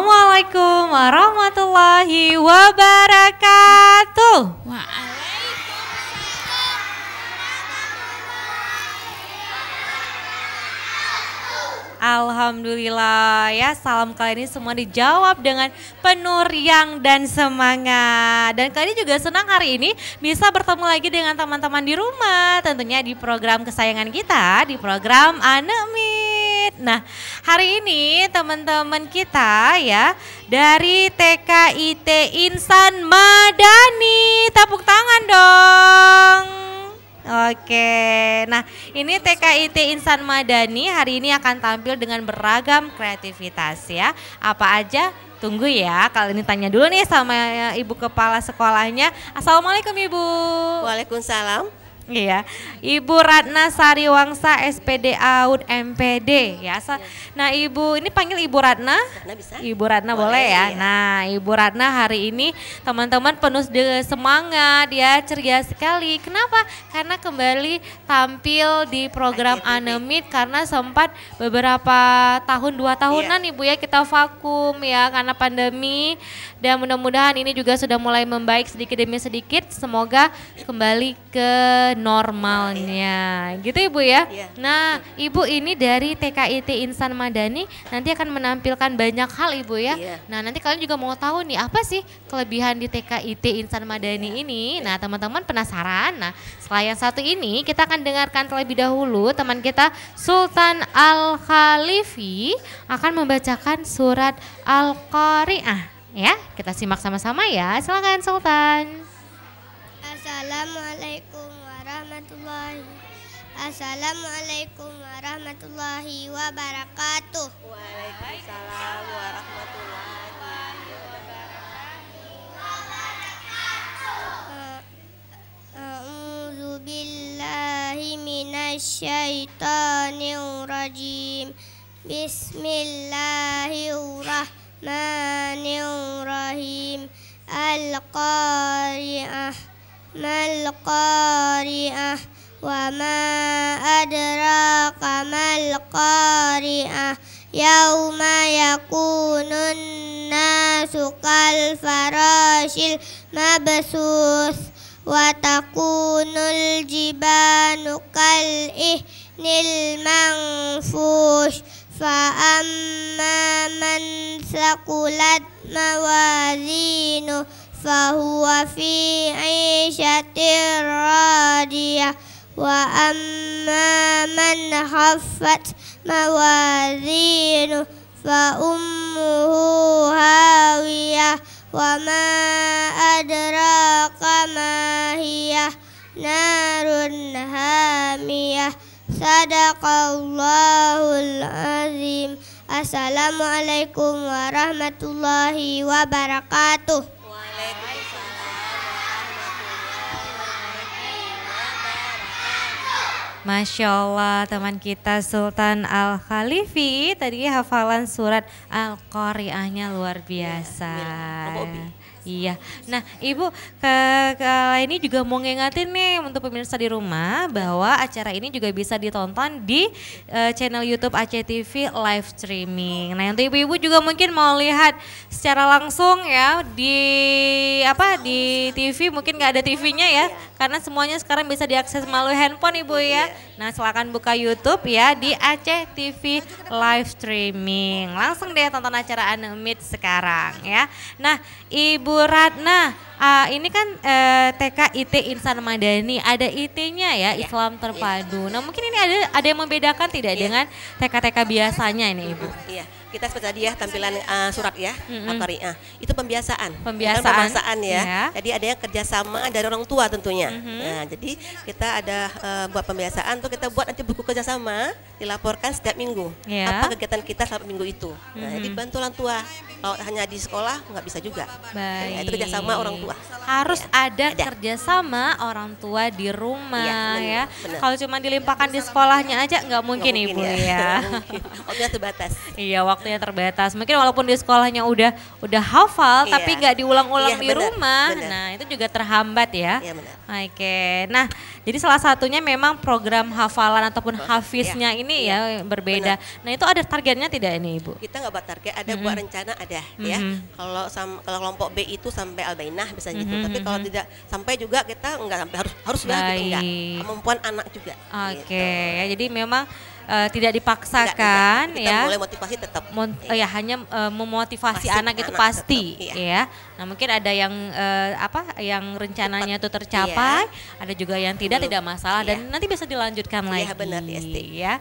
Assalamualaikum warahmatullahi wabarakatuh. Alhamdulillah ya, salam kali ini semua dijawab dengan penuh riang dan semangat. Dan kali ini juga senang hari ini bisa bertemu lagi dengan teman-teman di rumah, tentunya di program kesayangan kita, di program Anemit. Nah, hari ini teman-teman kita ya dari TKIT Insan Madani, tepuk tangan dong. Oke, nah ini TKIT Insan Madani hari ini akan tampil dengan beragam kreativitas ya. Apa aja? Tunggu ya, kali ini tanya dulu nih sama ibu kepala sekolahnya. Assalamualaikum Ibu. Waalaikumsalam. Iya, Ibu Ratna Sariwangsa SPD AUD MPD ya. Nah Ibu ini panggil Ibu Ratna? Bisa? Ibu Ratna boleh ya. Iya. Nah Ibu Ratna hari ini teman-teman penuh semangat ya, ceria sekali. Kenapa? Karena kembali tampil di program Anemit karena sempat beberapa tahun 2 tahunan Ibu ya kita vakum ya karena pandemi. Dan mudah-mudahan ini juga sudah mulai membaik sedikit demi sedikit. Semoga kembali ke normalnya, gitu Ibu ya. Nah Ibu ini dari TKIT Insan Madani nanti akan menampilkan banyak hal Ibu ya. Nah nanti kalian juga mau tahu nih apa sih kelebihan di TKIT Insan Madani ini. Nah teman-teman penasaran? Nah setelah yang satu ini kita akan dengarkan terlebih dahulu teman kita Sultan Al-Khalifi akan membacakan surat Al-Qari'ah ya. Kita simak sama-sama ya, silakan Sultan. Assalamualaikum warahmatullahi wabarakatuh. Waalaikumsalam warahmatullahi wabarakatuh. A'udzu billahi minasyaitonir rajim. Bismillahirrahmanirrahim. Al-Qari'ah. Mal-Qari'ah. Wa ma adraka mal qari'ah yauma yakunun nasu kal farashil mabsus wa takunul jibanu kal ihnil manfush fa amma man saqulat mawazinu fa huwa fi 'ishatir radiyah wa amma man khaffat mawazinu fa ummuhu hawiyah wa ma adraka ma hiyah narun hamiyah. Sadaqallahul azim. Assalamualaikum warahmatullahi wabarakatuh. Masya Allah teman kita Sultan Al-Khalifi tadi hafalan surat Al-Qari'ahnya luar biasa. Iya, nah Ibu ini juga mau ngingetin nih untuk pemirsa di rumah bahwa acara ini juga bisa ditonton di channel YouTube Aceh TV live streaming. Nah untuk ibu-ibu juga mungkin mau lihat secara langsung ya di TV mungkin nggak ada TV-nya ya, karena semuanya sekarang bisa diakses melalui handphone Ibu ya. Nah silakan buka YouTube ya di Aceh TV live streaming. Langsung deh tonton acara Anemit sekarang ya. Nah Ibu Ratna, ini kan TKIT Insan Madani, ada IT-nya ya, Islam Terpadu. Nah mungkin ini ada yang membedakan tidak dengan TK-TK biasanya ini Ibu? Iya, kita seperti tadi ya tampilan surat ya, Al-Qari'ah. Itu pembiasaan ya. Jadi ada yang kerjasama dari orang tua tentunya. Nah, jadi kita ada buat pembiasaan tuh kita buat nanti buku kerjasama dilaporkan setiap minggu. Apa kegiatan kita selama minggu itu. Nah, jadi bantu orang tua. Kalau hanya di sekolah nggak bisa juga. Baik. Itu kerjasama orang tua. Harus ada kerjasama orang tua di rumah ya. Kalau cuma dilimpahkan di sekolahnya aja nggak mungkin Ibu ya. Waktunya terbatas. Iya, waktunya terbatas. Mungkin walaupun di sekolahnya udah hafal, tapi nggak diulang-ulang di rumah. Bener. Nah itu juga terhambat ya. Iya benar. Oke, nah jadi salah satunya memang program hafalan ataupun hafiznya ini ya berbeda. Benar. Nah itu ada targetnya tidak ini Ibu? Kita nggak buat target, ada buat rencana ada ya. Kalau kelompok B itu sampai Al-Bainah bisa gitu. Tapi kalau tidak sampai juga kita nggak sampai harus gitu enggak. Kemampuan anak juga. Oke, gitu. Ya, jadi memang tidak dipaksakan kita ya. Mulai motivasi tetap. Ya hanya memotivasi anak itu pasti tetap, ya. Nah mungkin ada yang yang rencananya itu tercapai, ada juga yang tidak masalah dan nanti bisa dilanjutkan lagi. Benar, ya.